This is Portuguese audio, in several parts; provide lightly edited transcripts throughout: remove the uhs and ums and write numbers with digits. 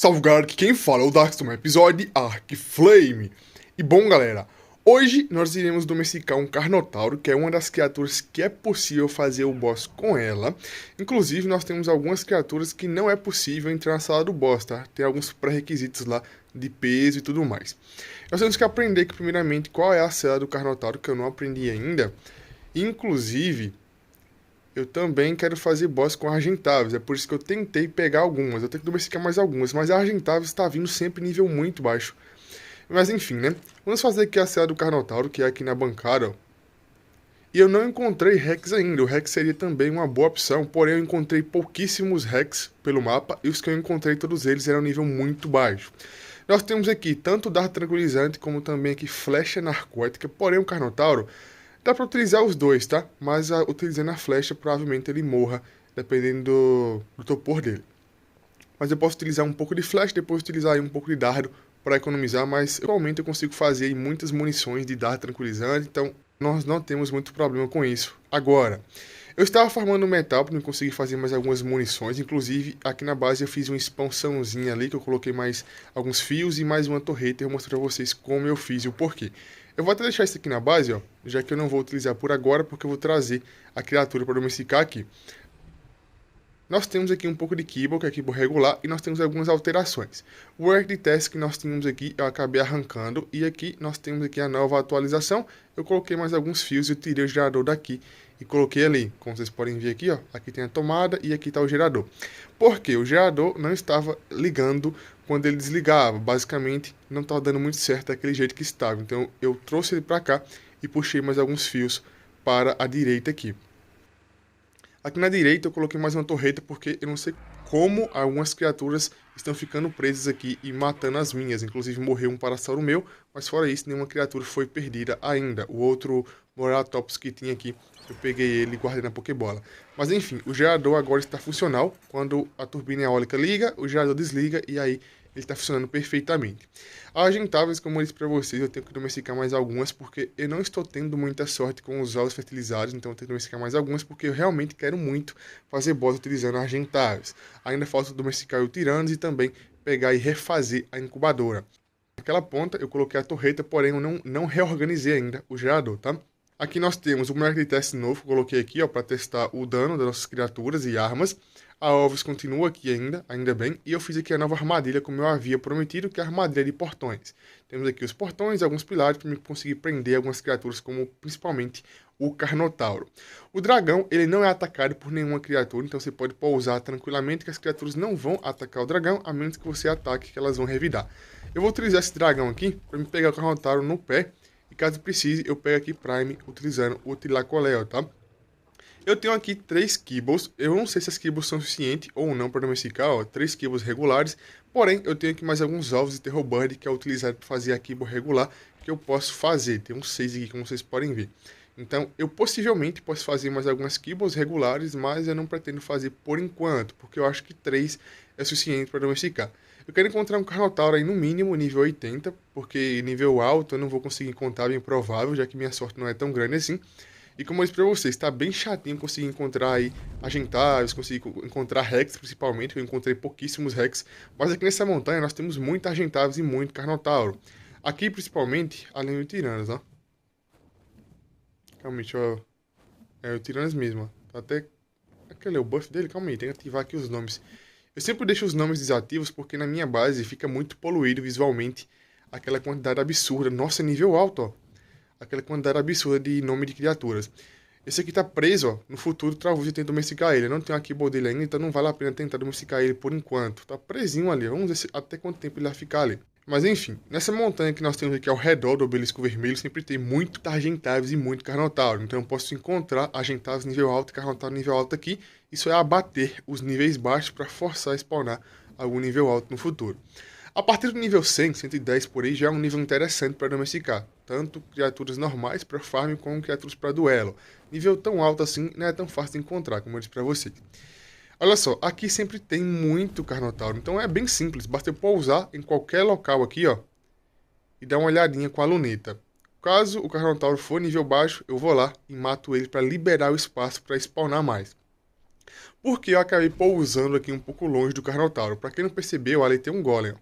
Salve galera, aqui quem fala é o Darkstorm, episódio Arc Flame. E bom galera, hoje nós iremos domesticar um Carnotauro, que é uma das criaturas que é possível fazer o boss com ela. Inclusive nós temos algumas criaturas que não é possível entrar na sala do boss, tá? Tem alguns pré-requisitos lá de peso e tudo mais. Nós temos que aprender que primeiramente qual é a cela do Carnotauro, que eu não aprendi ainda. Inclusive, eu também quero fazer boss com Argentavis, é por isso que eu tentei pegar algumas, eu tenho que domesticar mais algumas, mas a Argentavis está vindo sempre nível muito baixo. Mas enfim, né? Vamos fazer aqui a cela do Carnotauro, que é aqui na bancada, ó. E eu não encontrei Rex ainda, o Rex seria também uma boa opção, porém eu encontrei pouquíssimos Rex pelo mapa, e os que eu encontrei, todos eles eram nível muito baixo. Nós temos aqui tanto Dardo Tranquilizante, como também aqui Flecha Narcótica, porém o Carnotauro dá pra utilizar os dois, tá? Mas utilizando a flecha, provavelmente ele morra, dependendo do topor dele. Mas eu posso utilizar um pouco de flecha, depois utilizar aí um pouco de dardo para economizar, mas atualmente eu consigo fazer aí muitas munições de dardo tranquilizante, então nós não temos muito problema com isso. Agora, eu estava farmando metal para conseguir fazer mais algumas munições, inclusive aqui na base eu fiz uma expansãozinha ali, que eu coloquei mais alguns fios e mais uma torreta, e eu vou mostrar para vocês como eu fiz e o porquê. Eu vou até deixar isso aqui na base, ó, já que eu não vou utilizar por agora, porque eu vou trazer a criatura para domesticar aqui. Nós temos aqui um pouco de kibble, que é kibble regular, e nós temos algumas alterações. O work de teste que nós tínhamos aqui, eu acabei arrancando, e aqui nós temos aqui a nova atualização. Eu coloquei mais alguns fios e eu tirei o gerador daqui e coloquei ali. Como vocês podem ver aqui, ó, aqui tem a tomada e aqui está o gerador. Por quê? O gerador não estava ligando quando ele desligava. Basicamente, não estava dando muito certo daquele jeito que estava. Então, eu trouxe ele para cá e puxei mais alguns fios para a direita aqui. Aqui na direita eu coloquei mais uma torreta porque eu não sei como algumas criaturas estão ficando presas aqui e matando as minhas. Inclusive morreu um parasauro meu, mas fora isso nenhuma criatura foi perdida ainda. O outro Moratops que tinha aqui, eu peguei ele e guardei na Pokébola. Mas enfim, o gerador agora está funcional. Quando a turbina eólica liga, o gerador desliga e aí ele está funcionando perfeitamente. A Argentavis, como eu disse para vocês, eu tenho que domesticar mais algumas, porque eu não estou tendo muita sorte com os ovos fertilizados, então eu tenho que domesticar mais algumas, porque eu realmente quero muito fazer boss utilizando a Argentavis. Ainda falta domesticar o Tiranos e também pegar e refazer a incubadora. Naquela ponta eu coloquei a torreta, porém eu não reorganizei ainda o gerador, tá? Aqui nós temos o moleque de teste novo, que eu coloquei aqui, ó, para testar o dano das nossas criaturas e armas. A Ovis continua aqui ainda bem, e eu fiz aqui a nova armadilha, como eu havia prometido, que é a armadilha de portões. Temos aqui os portões, alguns pilares, para conseguir prender algumas criaturas, como principalmente o Carnotauro. O dragão, ele não é atacado por nenhuma criatura, então você pode pousar tranquilamente, que as criaturas não vão atacar o dragão, a menos que você ataque, que elas vão revidar. Eu vou utilizar esse dragão aqui, para me pegar o Carnotauro no pé, e caso precise, eu pego aqui Prime, utilizando o Tilacoleo, tá? Eu tenho aqui 3 kibbles, eu não sei se as kibbles são suficientes ou não para domesticar, ó, 3 kibbles regulares, porém eu tenho aqui mais alguns ovos de Terror Bird que é utilizado para fazer a kibble regular, que eu posso fazer, tem uns 6 aqui como vocês podem ver. Então eu possivelmente posso fazer mais algumas kibbles regulares, mas eu não pretendo fazer por enquanto, porque eu acho que 3 é suficiente para domesticar. Eu quero encontrar um Carnotauro aí no mínimo nível 80, porque nível alto eu não vou conseguir encontrar, bem provável, já que minha sorte não é tão grande assim. E como eu disse pra vocês, tá bem chatinho conseguir encontrar aí Argentavis, conseguir encontrar Rex principalmente, eu encontrei pouquíssimos Rex. Mas aqui nessa montanha nós temos muito Argentavis e muito Carnotauro. Aqui principalmente, além do Tiranos, ó. Calma aí, deixa eu... É o Tiranos mesmo, ó. Tá até... Aquele é o buff dele? Calma aí, tem que ativar aqui os nomes. Eu sempre deixo os nomes desativos porque na minha base fica muito poluído visualmente. Aquela quantidade absurda. Nossa, nível alto, ó. Aquela quantidade absurda de nome de criaturas. Esse aqui tá preso, ó. No futuro, talvez eu tente domesticar ele. Eu não tenho a keyboard dele ainda, então não vale a pena tentar domesticar ele por enquanto. Tá presinho ali. Vamos ver até quanto tempo ele vai ficar ali. Mas enfim, nessa montanha que nós temos aqui ao redor do obelisco vermelho, sempre tem muito Argentavis e muito Carnotauro. Então eu posso encontrar Argentavis nível alto e Carnotauro nível alto aqui. Isso é abater os níveis baixos para forçar a spawnar algum nível alto no futuro. A partir do nível 100, 110 por aí, já é um nível interessante para domesticar. Tanto criaturas normais para farm, como criaturas para duelo. Nível tão alto assim, não é tão fácil de encontrar, como eu disse para vocês. Olha só, aqui sempre tem muito Carnotauro, então é bem simples. Basta eu pousar em qualquer local aqui, ó, e dar uma olhadinha com a luneta. Caso o Carnotauro for nível baixo, eu vou lá e mato ele para liberar o espaço para spawnar mais. Porque eu acabei pousando aqui um pouco longe do Carnotauro. Pra quem não percebeu, ali tem um Golem.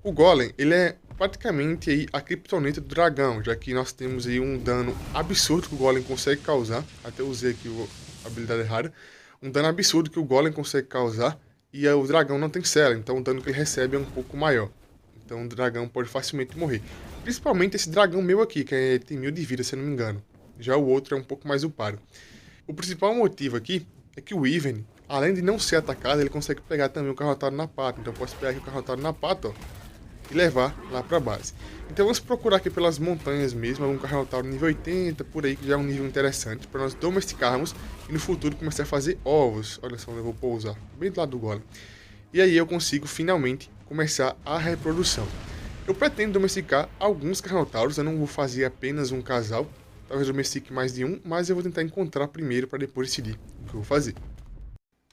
O Golem, ele é praticamente aí a criptonita do dragão, já que nós temos aí um dano absurdo que o Golem consegue causar. Até usei aqui a habilidade errada. Um dano absurdo que o Golem consegue causar e o dragão não tem cela, então o dano que ele recebe é um pouco maior. Então o dragão pode facilmente morrer. Principalmente esse dragão meu aqui, que tem 1000 de vida, se eu não me engano. Já o outro é um pouco mais upado. O principal motivo aqui é que o Ivern, além de não ser atacado, ele consegue pegar também o Carnotauro na pata. Então eu posso pegar aqui o Carnotauro na pata, ó, e levar lá pra base. Então vamos procurar aqui pelas montanhas mesmo, algum Carnotauro nível 80, por aí, que já é um nível interessante, para nós domesticarmos e no futuro começar a fazer ovos. Olha só onde eu vou pousar, bem do lado do Golem. E aí eu consigo finalmente começar a reprodução. Eu pretendo domesticar alguns Carnotauros, eu não vou fazer apenas um casal, talvez domestique mais de um, mas eu vou tentar encontrar primeiro para depois decidir o que eu vou fazer.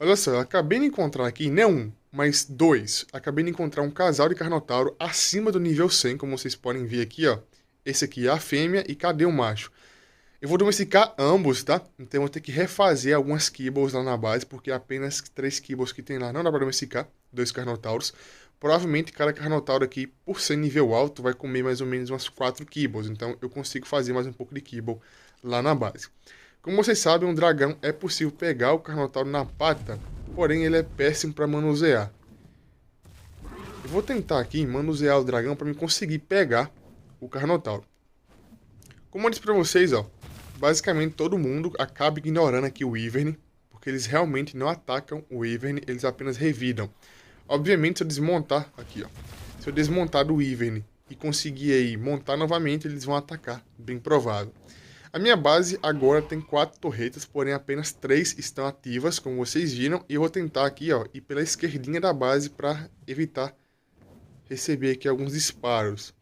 Olha só, eu acabei de encontrar aqui, não um, mas dois. Acabei de encontrar um casal de Carnotauro acima do nível 100, como vocês podem ver aqui, ó. Esse aqui é a fêmea e cadê o macho? Eu vou domesticar ambos, tá? Então eu vou ter que refazer algumas kibbles lá na base, porque apenas 3 kibbles que tem lá não dá pra domesticar, 2 Carnotauros. Provavelmente cada Carnotauro aqui, por ser nível alto, vai comer mais ou menos umas 4 kibbles. Então eu consigo fazer mais um pouco de kibble lá na base. Como vocês sabem, um dragão é possível pegar o Carnotauro na pata, porém ele é péssimo para manusear. Eu vou tentar aqui manusear o dragão para me conseguir pegar o Carnotauro. Como eu disse para vocês, ó, basicamente todo mundo acaba ignorando aqui o Ivern, porque eles realmente não atacam o Ivern, eles apenas revidam. Obviamente, se eu desmontar aqui, ó, se eu desmontar do Ivern e conseguir aí montar novamente, eles vão atacar, bem provável. A minha base agora tem 4 torretas, porém apenas 3 estão ativas, como vocês viram. E eu vou tentar aqui, ó, ir pela esquerdinha da base para evitar receber aqui alguns disparos.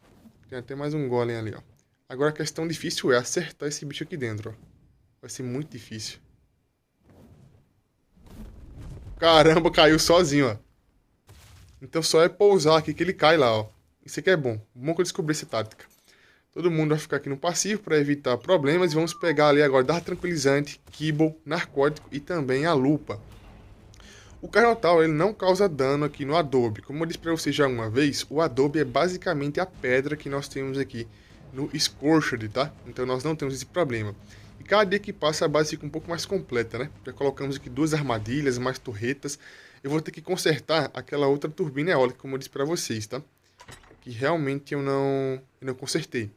Tem até mais um golem ali, ó. Agora a questão difícil é acertar esse bicho aqui dentro, ó. Vai ser muito difícil. Caramba, caiu sozinho, ó. Então só é pousar aqui que ele cai lá, ó. Isso aqui é bom. Bom que eu descobri essa tática. Todo mundo vai ficar aqui no passivo para evitar problemas. E vamos pegar ali agora Dart Tranquilizante, Kibble, Narcótico e também a Lupa. O Carnotauro ele não causa dano aqui no Adobe. Como eu disse para vocês já uma vez, o Adobe é basicamente a pedra que nós temos aqui no Scorched, tá? Então nós não temos esse problema. E cada dia que passa a base fica um pouco mais completa, né? Já colocamos aqui 2 armadilhas, mais torretas. Eu vou ter que consertar aquela outra turbina eólica, como eu disse para vocês, tá? Que realmente eu não consertei.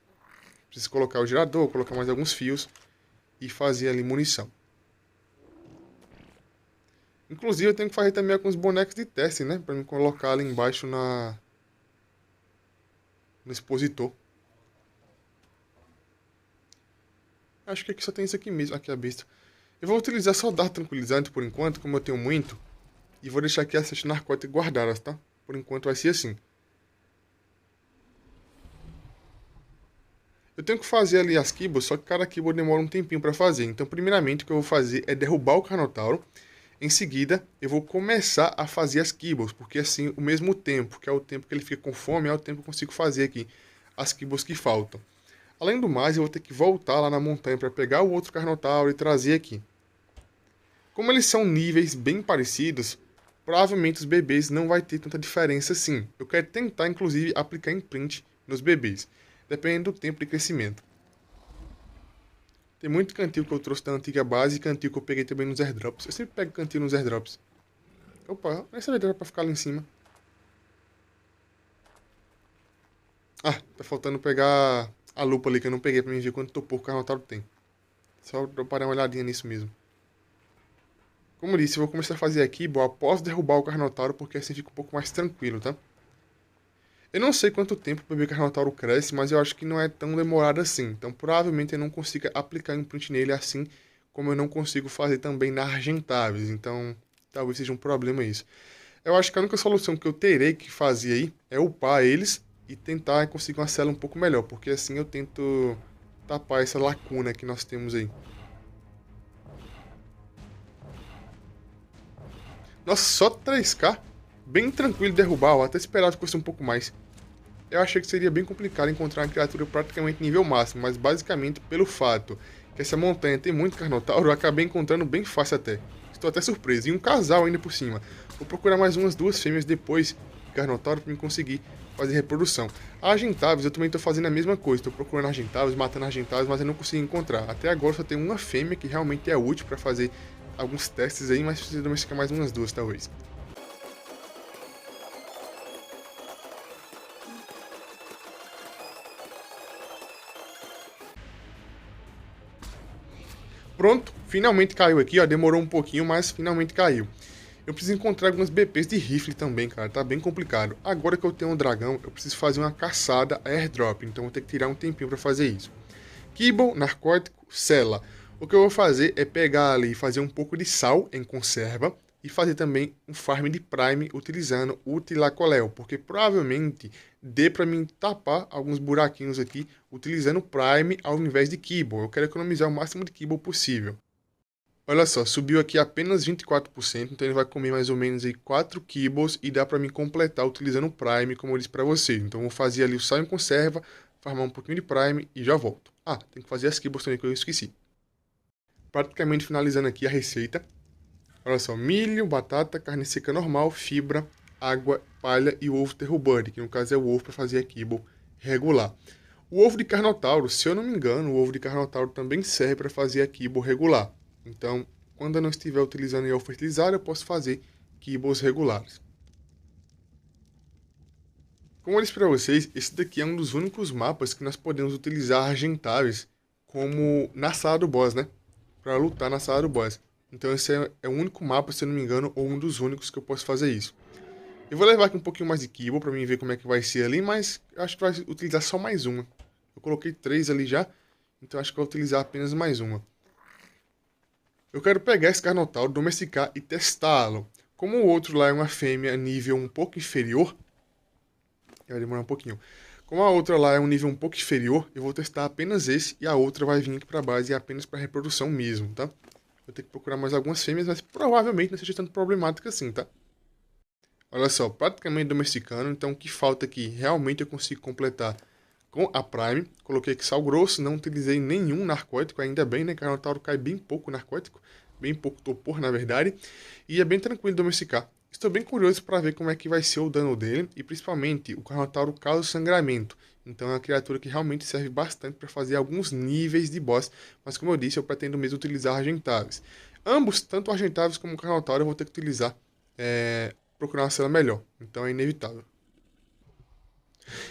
Preciso colocar o gerador, colocar mais alguns fios e fazer ali munição. Inclusive eu tenho que fazer também alguns bonecos de teste, né? Para me colocar ali embaixo no expositor. Acho que aqui só tem isso aqui mesmo. Aqui é a besta. Eu vou utilizar só Dart Tranquilizante por enquanto, como eu tenho muito. E vou deixar aqui essas narcóticas guardadas, tá? Por enquanto vai ser assim. Eu tenho que fazer ali as kibbles, só que cada kibble demora um tempinho para fazer. Então, primeiramente, o que eu vou fazer é derrubar o Carnotauro. Em seguida, eu vou começar a fazer as kibbles, porque assim, o mesmo tempo, que é o tempo que ele fica com fome, é o tempo que eu consigo fazer aqui as kibbles que faltam. Além do mais, eu vou ter que voltar lá na montanha para pegar o outro Carnotauro e trazer aqui. Como eles são níveis bem parecidos, provavelmente os bebês não vai ter tanta diferença assim. Eu quero tentar, inclusive, aplicar imprint nos bebês. Depende do tempo de crescimento. Tem muito cantil que eu trouxe da antiga base e cantil que eu peguei também nos airdrops. Eu sempre pego cantil nos airdrops. Opa, essa vai dar pra ficar lá em cima. Ah, tá faltando pegar a lupa ali que eu não peguei pra mim ver quanto topor o Carnotauro tem. Só pra eu parar uma olhadinha nisso mesmo. Como disse, eu vou começar a fazer aqui, bom, após derrubar o Carnotauro, porque assim fica um pouco mais tranquilo, tá? Eu não sei quanto tempo o bebê Carnotauro cresce, mas eu acho que não é tão demorado assim. Então, provavelmente eu não consiga aplicar imprint nele assim como eu não consigo fazer também na Argentáveis. Então, talvez seja um problema isso. Eu acho que a única solução que eu terei que fazer aí é upar eles e tentar conseguir uma cela um pouco melhor. Porque assim eu tento tapar essa lacuna que nós temos aí. Nossa, só 3k? Bem tranquilo derrubar, eu até esperava que fosse um pouco mais. Eu achei que seria bem complicado encontrar uma criatura praticamente nível máximo, mas basicamente pelo fato que essa montanha tem muito Carnotauro, eu acabei encontrando bem fácil até. Estou até surpreso. E um casal ainda por cima. Vou procurar mais umas 2 fêmeas depois de Carnotauro para me conseguir fazer reprodução. A Argentavis, eu também estou fazendo a mesma coisa. Estou procurando Argentavis, matando Argentavis, mas eu não consigo encontrar. Até agora só tem uma fêmea que realmente é útil para fazer alguns testes aí, mas precisa domesticar mais umas 2 talvez. Pronto, finalmente caiu aqui, ó, demorou um pouquinho, mas finalmente caiu. Eu preciso encontrar algumas BPs de rifle também, cara, tá bem complicado. Agora que eu tenho um dragão, eu preciso fazer uma caçada airdrop, então vou ter que tirar um tempinho pra fazer isso. Kibble, narcótico, cela. O que eu vou fazer é pegar ali e fazer um pouco de sal em conserva e fazer também um farm de prime utilizando o Tlacoléu, porque provavelmente dê para mim tapar alguns buraquinhos aqui utilizando prime ao invés de kibble. Eu quero economizar o máximo de kibble possível. Olha só, subiu aqui apenas 24%, então ele vai comer mais ou menos aí 4 kibbles e dá para mim completar utilizando o prime, como eu disse para você. Então eu vou fazer ali o sal em conserva, farmar um pouquinho de prime e já volto. Ah, tem que fazer as kibbles também que eu esqueci. Praticamente finalizando aqui a receita. Olha só, milho, batata, carne seca normal, fibra, água, palha e o ovo Terrobuddy, que no caso é o ovo para fazer a kibble regular. O ovo de Carnotauro, se eu não me engano, o ovo de Carnotauro também serve para fazer a kibble regular. Então, quando eu não estiver utilizando ele fertilizado, eu posso fazer kibbles regulares. Como eu disse para vocês, esse daqui é um dos únicos mapas que nós podemos utilizar Argentavis como na sala do boss, né? Para lutar na sala do boss. Então esse é o único mapa, se eu não me engano, ou um dos únicos que eu posso fazer isso. Eu vou levar aqui um pouquinho mais de kibble para mim ver como é que vai ser ali, mas acho que vai utilizar só mais uma. Eu coloquei 3 ali já, então acho que vou utilizar apenas mais uma. Eu quero pegar esse Carnotauro, domesticar e testá-lo. Como o outro lá é uma fêmea nível um pouco inferior, vai demorar um pouquinho. Como a outra lá é um nível um pouco inferior, eu vou testar apenas esse e a outra vai vir aqui para base apenas para reprodução mesmo, tá? Vou ter que procurar mais algumas fêmeas, mas provavelmente não seja tanto problemática assim, tá? Olha só, praticamente domesticando, então o que falta aqui realmente eu consigo completar com a Prime. Coloquei aqui sal grosso, não utilizei nenhum narcótico, ainda bem, né? Carnotauro cai bem pouco narcótico, bem pouco topor na verdade, e é bem tranquilo domesticar. Estou bem curioso para ver como é que vai ser o dano dele, e principalmente o Carnotauro causa sangramento. Então é uma criatura que realmente serve bastante para fazer alguns níveis de boss. Mas como eu disse, eu pretendo mesmo utilizar Argentavis. Ambos, tanto o Argentavis como o Carnotauro, eu vou ter que utilizar, procurar uma cela melhor. Então é inevitável.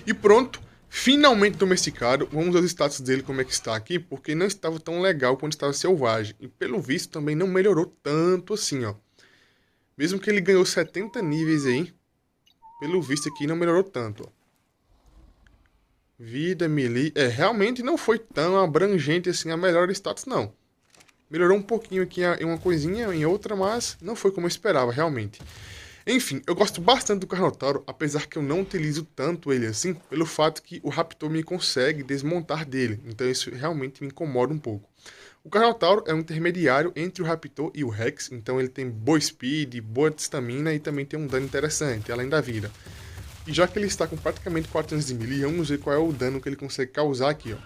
E pronto, finalmente domesticado. Vamos ver os status dele como é que está aqui, porque não estava tão legal quando estava selvagem. E pelo visto também não melhorou tanto assim, ó. Mesmo que ele ganhou 70 níveis aí, pelo visto aqui não melhorou tanto, ó. Vida, melee. Realmente não foi tão abrangente assim a melhor status, não. Melhorou um pouquinho aqui em uma coisinha, em outra, mas não foi como eu esperava, realmente. Enfim, eu gosto bastante do Carnotauro, apesar que eu não utilizo tanto ele assim, pelo fato que o Raptor me consegue desmontar dele. Então isso realmente me incomoda um pouco. O Carnotauro é um intermediário entre o Raptor e o Rex, então ele tem boa speed, boa estamina e também tem um dano interessante, além da vida. E já que ele está com praticamente 400 de melee, vamos ver qual é o dano que ele consegue causar aqui, ó.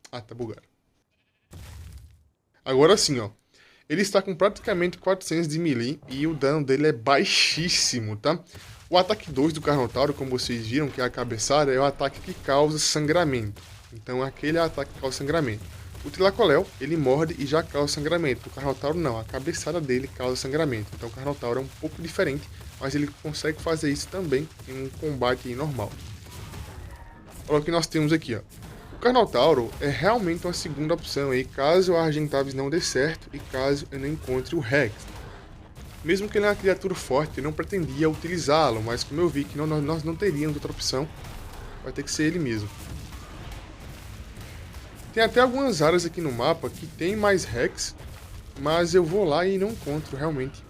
Ah, tá bugado. Agora sim, ó. Ele está com praticamente 400 de melee e o dano dele é baixíssimo, tá? O ataque 2 do Carnotauro, como vocês viram, que é a cabeçada, é o ataque que causa sangramento. Então aquele é o ataque que causa sangramento. O Tlacoléu, ele morde e já causa sangramento. O Carnotauro não, a cabeçada dele causa sangramento. Então o Carnotauro é um pouco diferente, mas ele consegue fazer isso também em um combate normal. Olha o que nós temos aqui, ó. O Carnotauro é realmente uma segunda opção aí, caso o Argentavis não dê certo e caso eu não encontre o Rex. Mesmo que ele é uma criatura forte, eu não pretendia utilizá-lo, mas como eu vi que nós não teríamos outra opção, vai ter que ser ele mesmo. Tem até algumas áreas aqui no mapa que tem mais Rex, mas eu vou lá e não encontro realmente.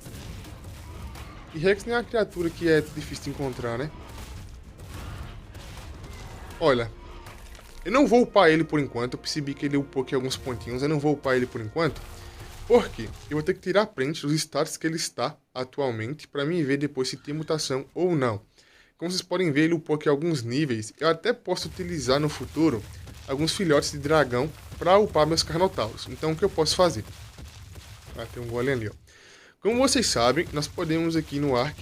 E Rex nem é uma criatura que é difícil de encontrar, né? Olha, eu não vou upar ele por enquanto, eu percebi que ele upou aqui alguns pontinhos, eu não vou upar ele por enquanto, porque eu vou ter que tirar print dos status que ele está atualmente, para mim ver depois se tem mutação ou não. Como vocês podem ver, ele upou aqui alguns níveis, eu até posso utilizar no futuro alguns filhotes de dragão para upar meus Carnotauros. Então o que eu posso fazer? Ah, tem um golem ali, ó. Como vocês sabem, nós podemos aqui no Ark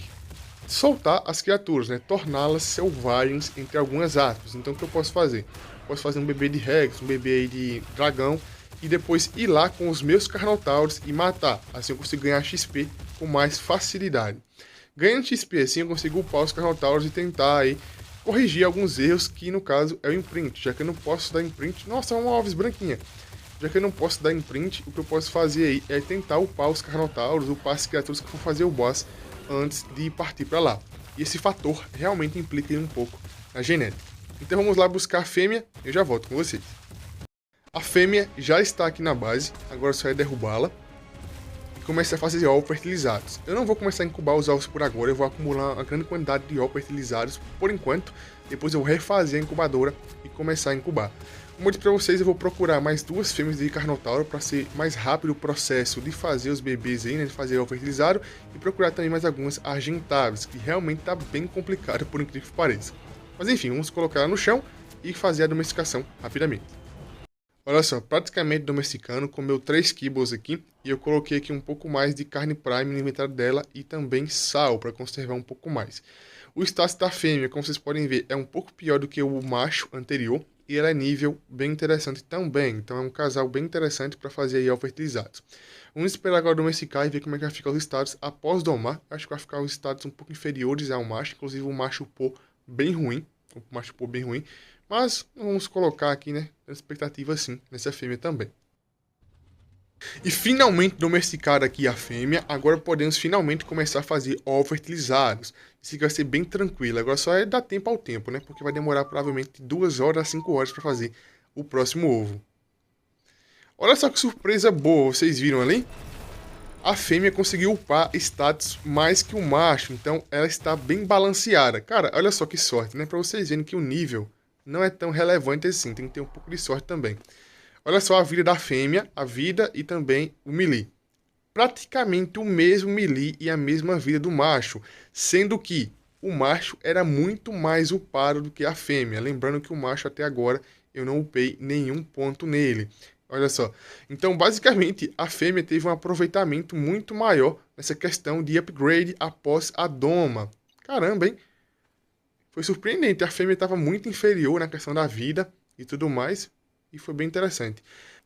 soltar as criaturas, né? Torná-las selvagens, entre algumas aspas. Então o que eu posso fazer? Posso fazer um bebê de Rex, um bebê aí de dragão, e depois ir lá com os meus Carnotauros e matar. Assim eu consigo ganhar XP com mais facilidade. Ganhando XP assim eu consigo upar os Carnotauros e tentar aí corrigir alguns erros que no caso é o imprint, já que eu não posso dar imprint. Nossa, é uma Alves branquinha. Já que eu não posso dar imprint, o que eu posso fazer aí é tentar upar os Carnotauros, upar as criaturas que vão fazer o boss antes de partir para lá. E esse fator realmente implica um pouco na genética. Então vamos lá buscar a fêmea, eu já volto com vocês. A fêmea já está aqui na base, agora só é derrubá-la e começar a fazer ovos fertilizados. Eu não vou começar a incubar os ovos por agora, eu vou acumular uma grande quantidade de ovos fertilizados por enquanto, depois eu vou refazer a incubadora e começar a incubar. Como eu disse para vocês, eu vou procurar mais 2 fêmeas de Carnotauro para ser mais rápido o processo de fazer os bebês aí, né, de fazer o fertilizado, e procurar também mais algumas argentáveis, que realmente está bem complicado por incrível que pareça. Mas enfim, vamos colocar ela no chão e fazer a domesticação rapidamente. Olha só, praticamente domesticando, comeu 3 kibbles aqui, e eu coloquei aqui um pouco mais de carne prime no inventário dela e também sal para conservar um pouco mais. O status da fêmea, como vocês podem ver, é um pouco pior do que o macho anterior, e ela é nível bem interessante também, então é um casal bem interessante para fazer aí fertilizados. Vamos esperar agora domesticar e ver como é que vai ficar os status após domar. Acho que vai ficar os status um pouco inferiores ao macho, inclusive o macho pô bem ruim, mas vamos colocar aqui, né, expectativa sim, nessa fêmea também. E finalmente domesticada aqui a fêmea, agora podemos finalmente começar a fazer ovos fertilizados. Isso aqui vai ser bem tranquilo, agora só é dar tempo ao tempo, né? Porque vai demorar provavelmente 2 horas a 5 horas para fazer o próximo ovo. Olha só que surpresa boa, vocês viram ali? A fêmea conseguiu upar status mais que o macho, então ela está bem balanceada. Cara, olha só que sorte, né? Para vocês verem que o nível não é tão relevante assim, tem que ter um pouco de sorte também. Olha só a vida da fêmea, a vida e também o melee. Praticamente o mesmo melee e a mesma vida do macho, sendo que o macho era muito mais upado do que a fêmea. Lembrando que o macho até agora eu não upei nenhum ponto nele. Olha só. Então, basicamente, a fêmea teve um aproveitamento muito maior nessa questão de upgrade após a doma. Caramba, hein? Foi surpreendente. A fêmea estava muito inferior na questão da vida e tudo mais. E foi bem interessante.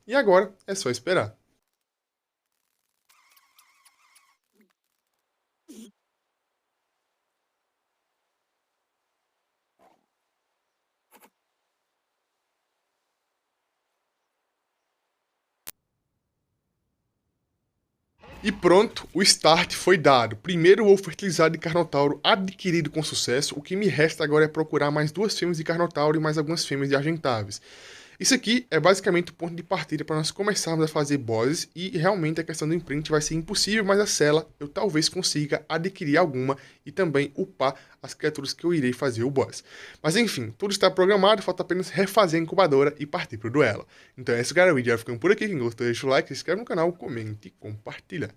E agora é só esperar. E pronto, o start foi dado. Primeiro ovo fertilizado de Carnotauro adquirido com sucesso. O que me resta agora é procurar mais 2 fêmeas de Carnotauro e mais algumas fêmeas de Argentáveis. Isso aqui é basicamente o ponto de partida para nós começarmos a fazer bosses, e realmente a questão do imprint vai ser impossível, mas a cela eu talvez consiga adquirir alguma e também upar as criaturas que eu irei fazer o boss. Mas enfim, tudo está programado, falta apenas refazer a incubadora e partir para o duelo. Então é isso, galera, o vídeo vai ficando por aqui. Quem gostou, deixa o like, se inscreve no canal, comente e compartilha.